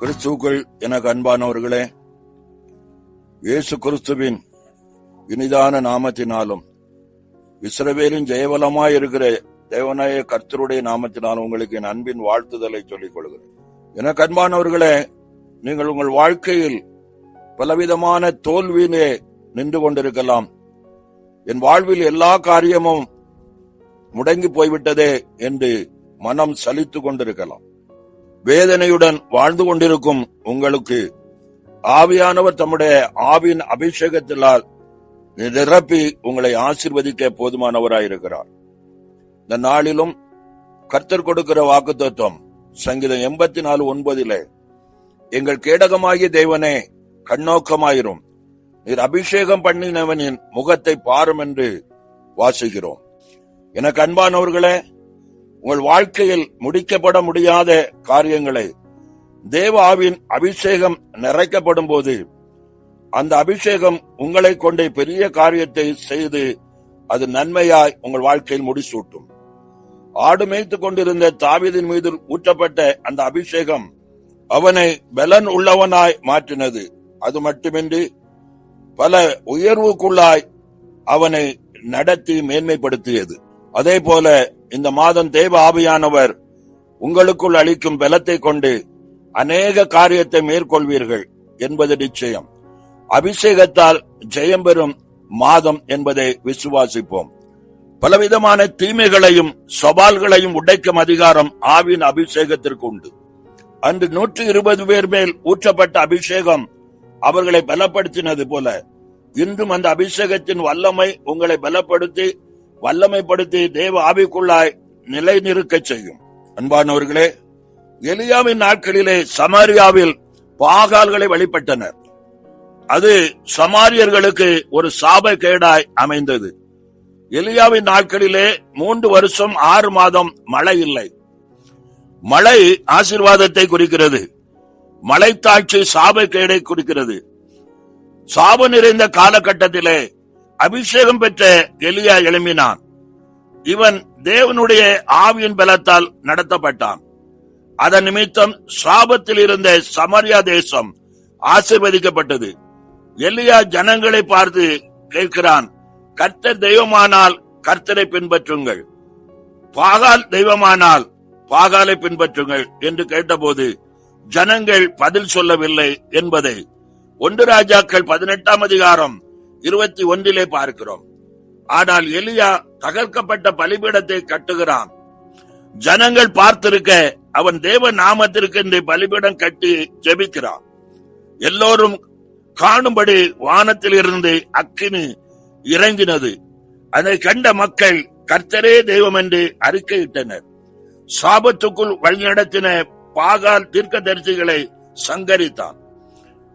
கிறிஸ்துவுக்குள் எனக்கு அன்பானவர்களே, இயேசு கிறிஸ்துவின் இனிதான நாமத்தினாலும் இஸ்ரவேலின் ஜெயவலமாயிருக்கிற தேவனாய கர்த்தருடைய நாமத்தினாலும் உங்களுக்கு என் அன்பின் வாழ்த்துதலை சொல்லிக் கொள்கிறேன். எனக்கு அன்பானவர்களே, நீங்கள் உங்கள் வாழ்க்கையில் பலவிதமான தோல்வியிலே நின்று கொண்டிருக்கலாம். என் வாழ்வில் எல்லா காரியமும் முடங்கி போய்விட்டதே என்று மனம் சலித்து கொண்டிருக்கலாம். வேதனையுடன் வாழ்ந்து கொண்டிருக்கும் உங்களுக்கு ஆவியானவர் தம்முடைய ஆவியின் அபிஷேகத்தினால் நிரப்பி உங்களை ஆசீர்வதிக்க போதுமானவராயிருக்கிறார். இந்த நாளிலும் கர்த்தர் கொடுக்கிற வாக்குத்தத்தம் சங்கீதம் 84:9 எங்கள் கேடகமாகிய தேவனே கண்ணோக்கமாயிரும், நீர் அபிஷேகம் பண்ணினவனின் முகத்தை பாரும் என்று வாசிக்கிறோம். எனக்கு அன்பானவர்களே, உங்கள் வாழ்க்கையில் முடிக்கப்பட முடியாத காரியங்களை தேவ ஆவியின் அபிஷேகம் நிறைக்கப்படும் போது அந்த அபிஷேகம் உங்களை கொண்டே பெரிய காரியத்தை செய்து அது நன்மையாய் உங்கள் வாழ்க்கையில் முடிசூட்டும். ஆடு மேய்த்துக் கொண்டிருந்த தாவீதின் மீது ஊற்றப்பட்ட அந்த அபிஷேகம் அவனை பலன் உள்ளவனாய் மாற்றினது. அது மட்டுமின்றி பல உயர்வுக்குள்ளாய் அவனை நடத்தி மேன்மைப்படுத்தியது. அதே போல இந்த மாதம் தேவ ஆவியானவர் உங்களுக்குள் அளிக்கும் பலத்தை கொண்டு அநேக காரியத்தை மேற்கொள்வீர்கள் என்பது நிச்சயம். அபிஷேகத்தால் ஜெயம் பெறும் மாதம் என்பதை விசுவாசிப்போம். பலவிதமான தீமைகளையும் சவால்களையும் உடைக்கும் அதிகாரம் ஆவியின் அபிஷேகத்திற்கு உண்டு. அன்று 120 பேர் மேல் ஊற்றப்பட்ட அபிஷேகம் அவர்களை பலப்படுத்தினது போல இன்றும் அந்த அபிஷேகத்தின் வல்லமை உங்களை பலப்படுத்தி வல்லமைப்படுத்தி தேவ ஆவிக்குள்ளாய் நிலை நிற்க செய்யும். அன்பானவர்களே, எலியாவின் நாட்களிலே சமாரியாவில் பாகால்களை வழிபட்டனர். அது சமாரியர்களுக்கு ஒரு சாபக்கேடாய் அமைந்தது. எலியாவின் நாட்களிலே 3 வருஷம் 6 மாதம் மழை இல்லை. மழை ஆசீர்வாதத்தை குறிக்கிறது. மழை தாட்சி சாபக்கேடை குறிக்கிறது. சாபம் நிறைந்த காலகட்டத்திலே அபிஷேகம் பெற்ற எலியா எழும்பினான். இவன் தேவனுடைய ஆவியின் பலத்தால் நடத்தப்பட்டான். அதன் நிமித்தம் சாபத்தில் இருந்த சமாரியா தேசம் ஆசீர்வதிக்கப்பட்டது. எலியா ஜனங்களை பார்த்து கேட்கிறான், கர்த்தர் தெய்வமானால் கர்த்தரை பின்பற்றுங்கள், பாகால் தெய்வமானால் பாகாலை பின்பற்றுங்கள் என்று கேட்டபோது ஜனங்கள் பதில் சொல்லவில்லை என்பதை 1 ராஜாக்கள் 18 அதிகாரம் 21 பார்க்கிறோம். ஆனால் எலியா தகர்க்கப்பட்ட பலிபீடத்தை கட்டுகிறான். ஜனங்கள் பார்த்திருக்க அவன் தேவ நாமத்திற்கு என்று பலிபீடம் கட்டி ஜெபிக்கிறான். எல்லோரும் காணும்படி வானத்தில் இருந்து அக்கினி இறங்கினது. அதை கண்ட மக்கள் கர்த்தரே தெய்வம் என்று அறிக்கையிட்டனர். சாபத்துக்குள் வழிநடத்தின பாகால் தீர்க்கதரிசிகளை சங்கரித்தான்.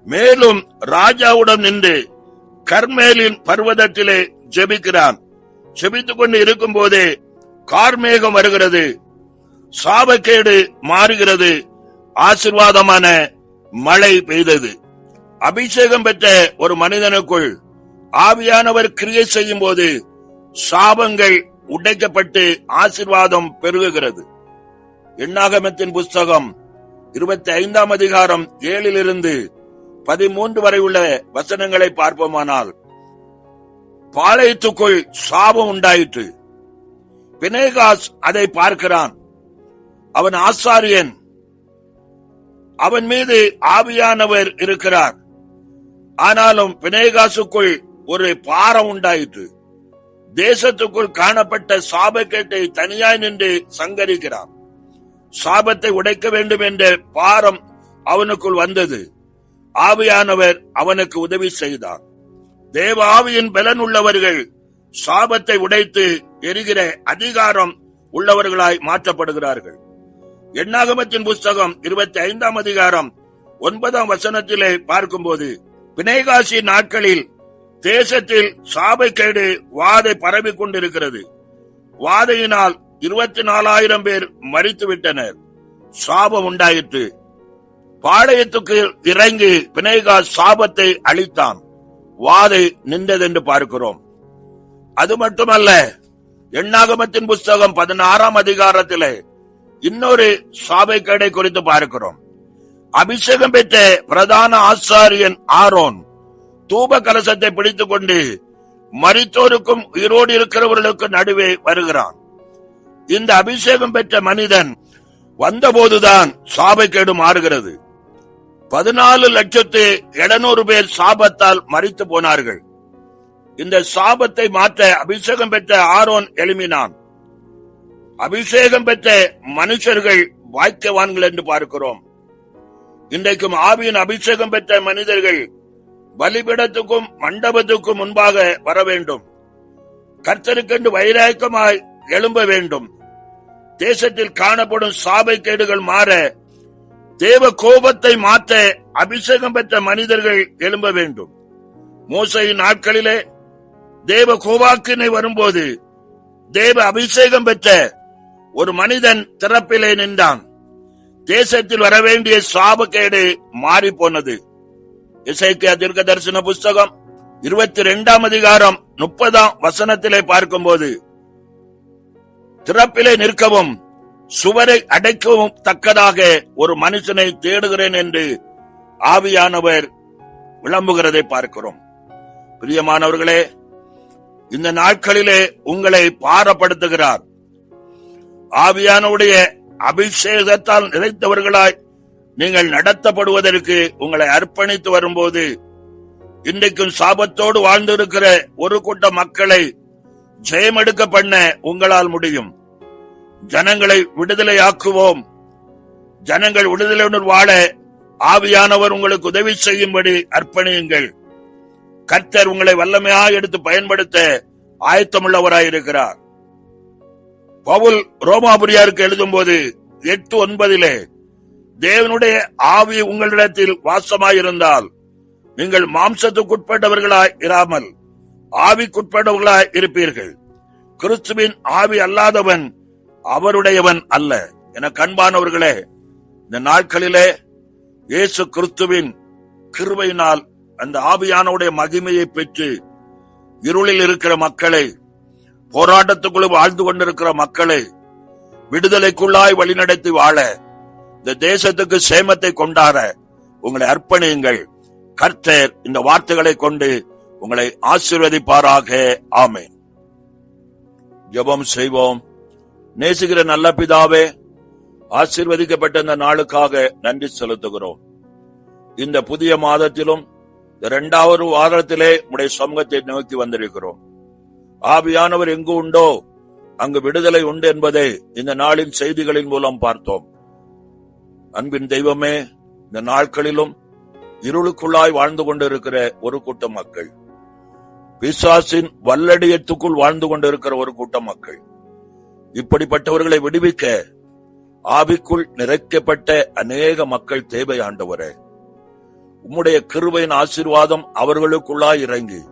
மேலும் ராஜாவுடன் நின்று கர்மேலின் பர்வதத்திலே ஜெபிக்கிறான். ஜெபித்துக் கொண்டு இருக்கும் போதே கார்மேகம் வருகிறது, சாபக்கேடு மாறுகிறது, ஆசீர்வாதமான மழை பெய்தது. அபிஷேகம் பெற்ற ஒரு மனிதனுக்குள் ஆவியானவர் கிரியை செய்யும் போது சாபங்கள் உடைக்கப்பட்டு ஆசீர்வாதம் பெருகுகிறது. எண்ணாகமத்தின் புஸ்தகம் 25 அதிகாரம் 7 13 வரை உள்ள வசனங்களை பார்ப்போமானால், பாளையத்துக்குள் சாபம் உண்டாயிற்று. பினேகாஸ் அதை பார்க்கிறான். அவன் ஆசாரியன். அவன் மீது ஆவியானவர் இருக்கிறார். ஆனாலும் பினேகாசுக்குள் ஒரு பாரம் உண்டாயிற்று. தேசத்துக்குள் காணப்பட்ட சாபக்கேட்டை தனியாய் நின்று சங்கரிக்கிறான். சாபத்தை உடைக்க வேண்டும் என்ற பாரம் அவனுக்குள் வந்தது. ஆவியானவர் அவனுக்கு உதவி செய்தார். தேவ ஆவியின் பலன் உள்ளவர்கள் சாபத்தை உடைத்து எரிகிற அதிகாரம் உள்ளவர்களாய் மாற்றப்படுகிறார்கள். எண்ணாகமத்தின் புஸ்தகம் 25 அதிகாரம் 9 வசனத்திலே பார்க்கும்போது, பினேகாசி நாட்களில் தேசத்தில் சாபக்கேடு வாதை பரவி கொண்டிருக்கிறது. வாதையினால் 24,000 பேர் மரித்துவிட்டனர். சாபம் உண்டாயிற்று. பாளையத்துக்கு இறங்கி பினேகாஸ் சாபத்தை அழித்தான். வாதை நின்றதென்று பார்க்கிறோம். அது மட்டுமல்ல, எண்ணாகமத்தின் புஸ்தகம் 16 அதிகாரத்திலே இன்னொரு சாபக்கேடை குறித்து பார்க்கிறோம். அபிஷேகம் பெற்ற பிரதான ஆசாரியன் ஆரோன் தூப கலசத்தை பிடித்துக் கொண்டு மரித்தோருக்கும் உயிரோடு இருக்கிறவர்களுக்கு நடுவே வருகிறான். இந்த அபிஷேகம் பெற்ற மனிதன் வந்தபோதுதான் சாபக்கேடு மாறுகிறது. 14,700,000 பேர் சாபத்தால் மரித்து போனார்கள். இந்த சாபத்தை மாற்ற அபிஷேகம் பெற்ற ஆரோன் எழுப்பினான். அபிஷேகம் பெற்ற மனுஷர்கள் வாய்க்கவான்கள் என்று பார்க்கிறோம். இன்றைக்கும் ஆவியின் அபிஷேகம் பெற்ற மனிதர்கள் பலிபீடத்துக்கும் மண்டபத்துக்கும் முன்பாக வர வேண்டும். கர்த்தருக்கென்று வைராக்கியமாய் எழும்ப வேண்டும். தேசத்தில் காணப்படும் சாபக்கேடுகள் மாற, தேவ கோபத்தை மாற்ற அபிஷேகம் பெற்ற மனிதர்கள் எழும்ப வேண்டும். மோசேயின் நாட்களிலே தேவ கோபாக்கினை வரும்போது தேவ அபிஷேகம் பெற்ற ஒரு மனிதன் திறப்பிலே நின்றான். தேசத்தில் வரவேண்டிய சாபக்கேடு மாறி போனது. எசேக்கியா தீர்க்க தரிசன புஸ்தகம் 22ஆம் அதிகாரம் 30ஆம் வசனத்திலே பார்க்கும்போது, திறப்பிலே நிற்கவும் சுவரை அடைக்கவும் தக்கதாக ஒரு மனுஷனை தேடுகிறேன் என்று ஆவியானவர் விளம்புகிறதை பார்க்கிறோம். பிரியமானவர்களே, இந்த நாட்களிலே உங்களை பாரப்படுத்துகிறார். ஆவியானவருடைய அபிஷேகத்தால் நிறைந்தவர்களாய் நீங்கள் நடத்தப்படுவதற்கு உங்களை அர்ப்பணித்து வரும்போது, இன்றைக்கும் சாபத்தோடு வாழ்ந்திருக்கிற ஒரு கூட்ட மக்களை ஜெயமெடுக்க பண்ண உங்களால் முடியும். ஜனங்களை விடுதலையாக்குவோம். ஜனங்கள் விடுதலையுடன் வாழ ஆவியானவர் உங்களுக்கு உதவி செய்யும்படி அர்ப்பணியுங்கள். கர்த்தர் உங்களை வல்லமையாக எடுத்து பயன்படுத்த ஆயத்தமுள்ளவராயிருக்கிறார். பவுல் ரோமாபுரியாருக்கு எழுதும் போது 8:9 தேவனுடைய ஆவி உங்களிடத்தில் வாசமாயிருந்தால் நீங்கள் மாம்சத்துக்குட்பட்டவர்களாய் இராமல் ஆவிக்குட்பட்டவர்களாய் இருப்பீர்கள். கிறிஸ்துவின் ஆவி அல்லாதவன் அவருடையவன் அல்ல. என கண்பானவர்களே, இந்த நாட்களிலே இயேசு கிறிஸ்துவின் கிருபையினால் அந்த ஆவியானவருடைய மகிமையை பெற்று இருளில் இருக்கிற மக்களை, போராட்டத்துக்குள்ள வாழ்ந்து கொண்டிருக்கிற மக்களை விடுதலைக்குள்ளாய் வழிநடத்தி வாழ, இந்த தேசத்துக்கு சேமத்தை கொண்டாட உங்களை அர்ப்பணியுங்கள். கர்த்தர் இந்த வார்த்தைகளை கொண்டு உங்களை ஆசீர்வதிப்பாராக. ஆமென். ஜெபம் செய்வோம். நேசிக்கிற நல்ல பிதாவே, ஆசீர்வதிக்கப்பட்ட இந்த நாளுக்காக நன்றி செலுத்துகிறோம். இந்த புதிய மாதத்திலும் 2வது வாரத்திலே உடைய சமூகத்தை நோக்கி வந்திருக்கிறோம். ஆவியானவர் எங்கு உண்டோ அங்கு விடுதலை உண்டு என்பதை இந்த நாளின் செய்திகளின் மூலம் பார்த்தோம். அன்பின் தெய்வமே, இந்த நாட்களிலும் இருளுக்குள்ளாய் வாழ்ந்து கொண்டிருக்கிற ஒரு கூட்டம் மக்கள், பிசாசின் வல்லடியத்துக்குள் வாழ்ந்து கொண்டிருக்கிற ஒரு கூட்டம் மக்கள், இப்படிப்பட்டவர்களை விடுவிக்க ஆவிக்குள் நிறைக்கப்பட்ட அநேக மக்கள் தேவை. ஆண்டவரே, உம்முடைய கிருபையின் ஆசீர்வாதம் அவர்களுக்குள்ளாய் இறங்கி,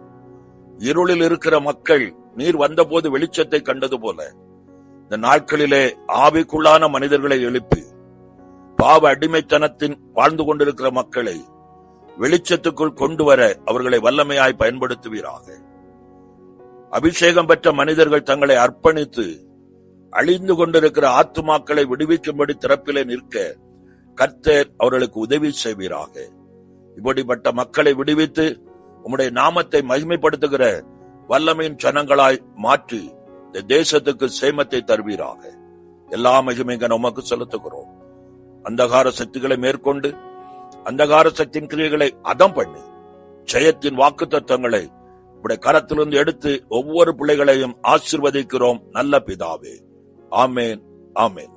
இருளில் இருக்கிற மக்கள் நீர் வந்தபோது வெளிச்சத்தை கண்டது போல இந்த நாட்களிலே ஆவிக்குள்ளான மனிதர்களை எழுப்பி, பாவ அடிமைத்தனத்தின் வாழ்ந்து கொண்டிருக்கிற மக்களை வெளிச்சத்துக்குள் கொண்டு வர அவர்களை வல்லமையாய் பயன்படுத்துவீராக. அபிஷேகம் பெற்ற மனிதர்கள் தங்களை அர்ப்பணித்து அழிந்து கொண்டிருக்கிற ஆத்துமாக்களை விடுவிக்கும்படி திறப்பிலே நிற்க கர்த்தர் அவர்களுக்கு உதவி செய்வீராக. இப்படிப்பட்ட மக்களை விடுவித்து உம்முடைய நாமத்தை மகிமைப்படுத்துகிற வல்லமையின் ஜனங்களாய் மாற்றி இந்த தேசத்துக்கு சேமத்தை தருவீராக. எல்லா மகிமைகள் உமக்கு செலுத்துகிறோம். அந்தகார சக்திகளை மேற்கொண்டு அந்தகார சக்தியின் கிரியைகளை அதம் பண்ணி ஜெயத்தின் வாக்குத்தத்தங்களை உடைய கரத்திலிருந்து எடுத்து ஒவ்வொரு பிள்ளைகளையும் ஆசீர்வதிக்கிறோம் நல்ல பிதாவே. ஆமேன், ஆமேன்.